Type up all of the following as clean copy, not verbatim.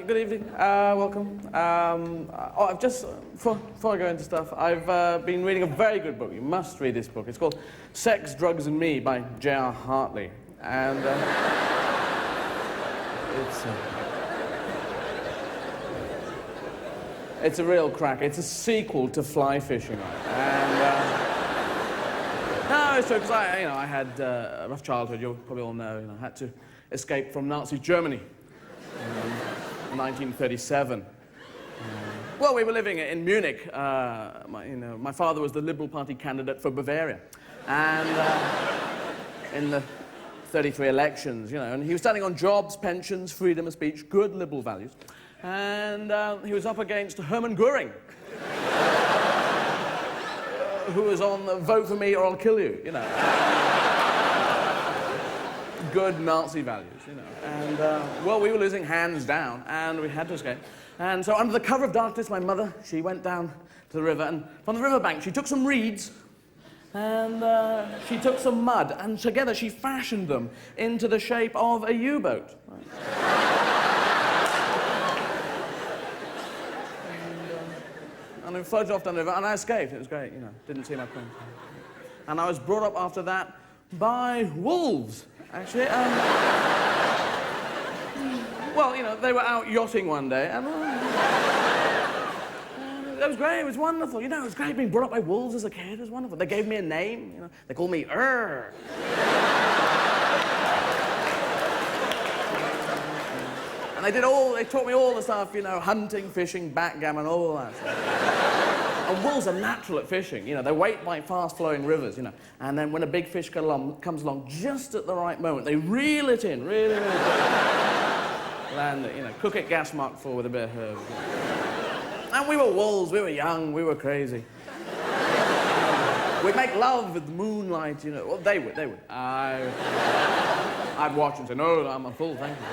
good evening. Welcome. I've just, before I go into stuff, I've been reading a very good book. You must read this book. It's called Sex, Drugs and Me by J.R. Hartley. And it's a real crack. It's a sequel to Fly Fishing. And no, it's true, because I had a rough childhood. You probably all know. I had to escape from Nazi Germany. 1937. Well, we were living in Munich. My father was the Liberal Party candidate for Bavaria, and in the 33 elections, and he was standing on jobs, pensions, freedom of speech, good liberal values, and he was up against Hermann Goering, who was on vote for me or I'll kill you, Good Nazi values, And, well, we were losing hands down, and we had to escape. And so, under the cover of darkness, my mother, she went down to the river, and from the riverbank, she took some reeds, and she took some mud, and together she fashioned them into the shape of a U-boat. And we floated off down the river, and I escaped. It was great, didn't see my point. And I was brought up after that by wolves. Actually, well, they were out yachting one day, and it was great, it was wonderful, it was great being brought up by wolves as a kid, it was wonderful. They gave me a name, they called me Urr. And they taught me all the stuff, hunting, fishing, backgammon, all that stuff. And wolves are natural at fishing, they wait by fast-flowing rivers, and then when a big fish comes along just at the right moment, they reel it in, really, really quick. Land it, cook it gas mark full with a bit of herb. And we were wolves, we were young, we were crazy. We'd make love with the moonlight, well, they would. I'd watch and say, no, I'm a fool, thank you.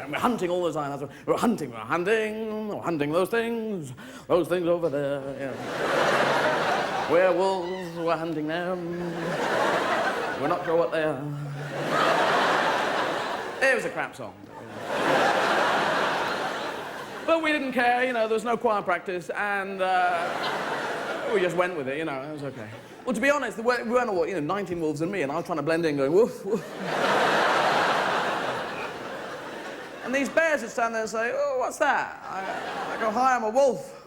And we're hunting all the time. We're hunting those things over there. We're wolves, we're hunting them. We're not sure what they are. It was a crap song. But we didn't care, there was no choir practice, and we just went with it, it was okay. Well, to be honest, we weren't all, 19 wolves and me, and I was trying to blend in, going, woof, woof. And these bears would stand there and say, oh, what's that? I go, hi, I'm a wolf.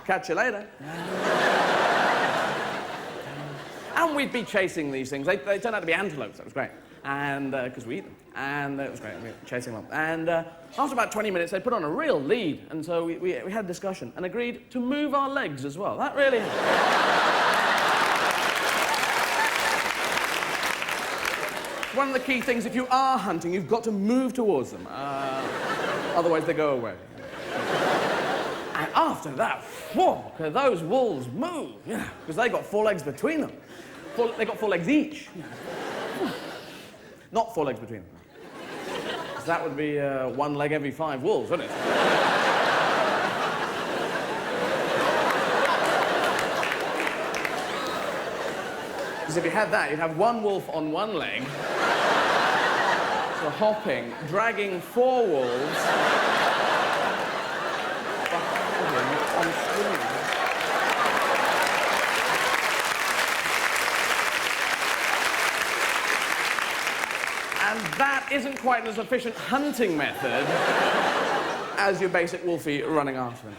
Catch you later. And we'd be chasing these things. They turned out to be antelopes. That was great. And, because we eat them. And it was great. We were chasing them. And after about 20 minutes, they put on a real lead. And so we had a discussion and agreed to move our legs as well. That really... One of the key things, if you are hunting, you've got to move towards them. Otherwise, they go away. And after that, whoa, those wolves move, because they got 4 legs between them. They got 4 legs each. Not 4 legs between them. Because that would be 1 leg every 5 wolves, wouldn't it? Because if you had that, you'd have 1 wolf on 1 leg, so hopping, dragging 4 wolves behind him on screen. And that isn't quite as efficient hunting method as your basic wolfie running after him.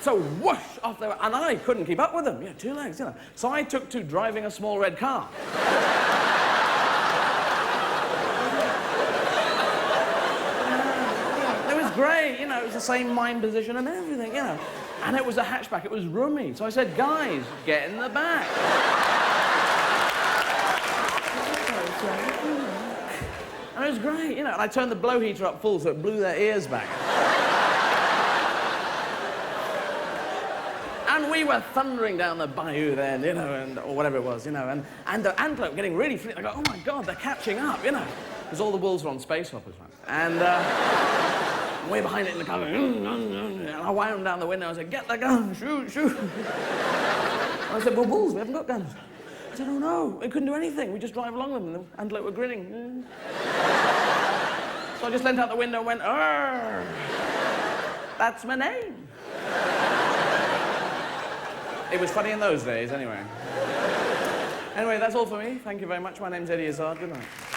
So whoosh, off they went, and I couldn't keep up with them. 2 legs, So I took to driving a small red car. It was great, it was the same mind position and everything, And it was a hatchback, it was roomy. So I said, guys, get in the back. And it was great, And I turned the blow heater up full so it blew their ears back. And we were thundering down the bayou then, or whatever it was, and the antelope getting really freaked. I go, oh my God, they're catching up, because all the wolves were on space hoppers, right? And way behind it in the car, and I wound down the window. I said, get the gun, shoot, shoot. And I said, we're wolves, we haven't got guns. I said, oh no, we couldn't do anything. We just drive along them, and the antelope were grinning. So I just leant out the window and went, "Arr! That's my name." It was funny in those days, anyway. Anyway, that's all for me. Thank you very much. My name's Eddie Izzard. Good night.